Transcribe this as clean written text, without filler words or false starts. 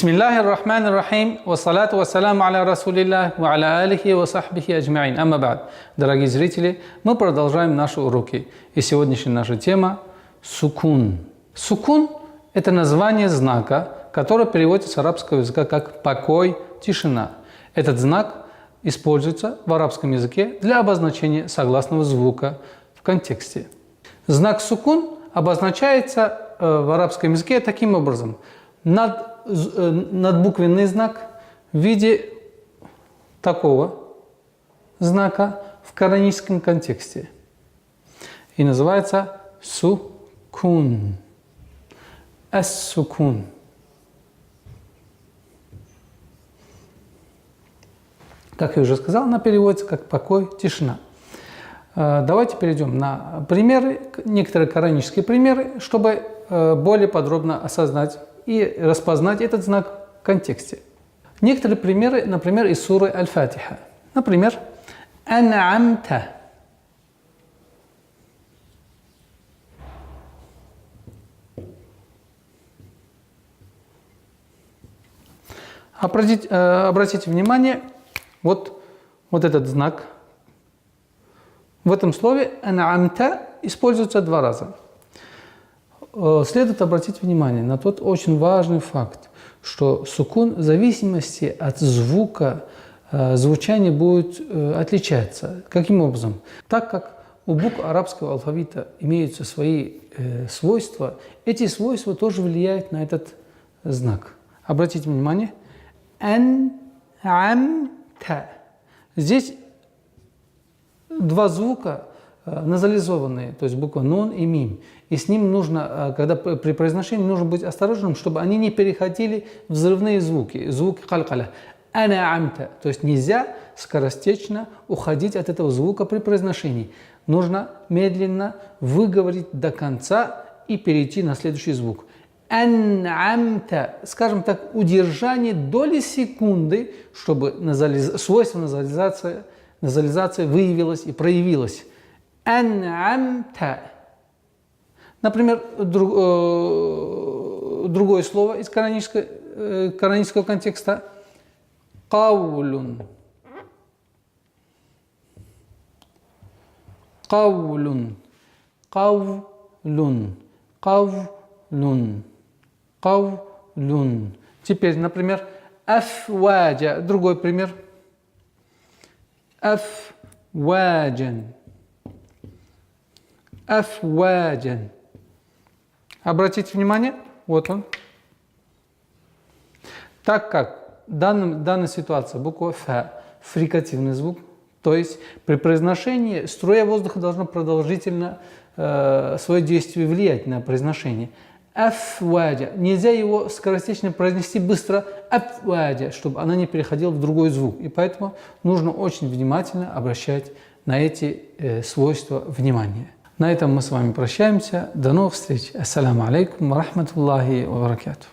Бисмиллахи р-Рахмани р-Рахим, вассалату вассаламу аля расулиллах, ва аля алихи ва сахбихи аджмаин. Амма ба'д. Дорогие зрители, мы продолжаем наши уроки. И сегодняшняя наша тема – сукун. Сукун – это название знака, который переводится с арабского языка как «покой», «тишина». Этот знак используется в арабском языке для обозначения согласного звука в контексте. Знак сукун обозначается в арабском языке таким образом. Надбуквенный знак в виде такого знака в кораническом контексте. И называется сукун. Ас-сукун. Как я уже сказал, она переводится как покой, тишина. Давайте перейдем на примеры, некоторые коранические примеры, чтобы более подробно осознать и распознать этот знак в контексте. Некоторые примеры, например, из суры Аль-Фатиха. Например, «Ан'амта». Обратите внимание, вот этот знак. В этом слове «ан'амта» используется два раза. Следует обратить внимание на тот очень важный факт, что сукун в зависимости от звука, звучание будет отличаться. Каким образом? Так как у букв арабского алфавита имеются свои свойства, эти свойства тоже влияют на этот знак. Обратите внимание. «Ан-ам-та». Здесь два звука назализованные, то есть буква нун и мим. И с ним нужно, когда при произношении, нужно быть осторожным, чтобы они не переходили в взрывные звуки, звуки калькаля. Ана-амта. То есть нельзя скоростечно уходить от этого звука при произношении. Нужно медленно выговорить до конца и перейти на следующий звук. Ан-амта. Скажем так, удержание доли секунды, чтобы свойство назализации выявилось и проявилось. Ан-амта. Например, другое слово из коранического контекста – «каулун». «Каулун». «Каулун». «Каулун». «Каулун». Теперь, например, «афваджа». Другой пример. «Афваджан». «Афваджан». Обратите внимание, вот он. Так как в данной ситуации буква «фа» – фрикативный звук, то есть при произношении струя воздуха должна продолжительно свое действие влиять на произношение. «Афваджа». Нельзя его скоростечно произнести быстро «афваджа», чтобы она не переходила в другой звук. И поэтому нужно очень внимательно обращать на эти свойства внимания. На этом мы с вами прощаемся. До новых встреч. Ассаламу алейкум ва рахматуллахи ва баракатух.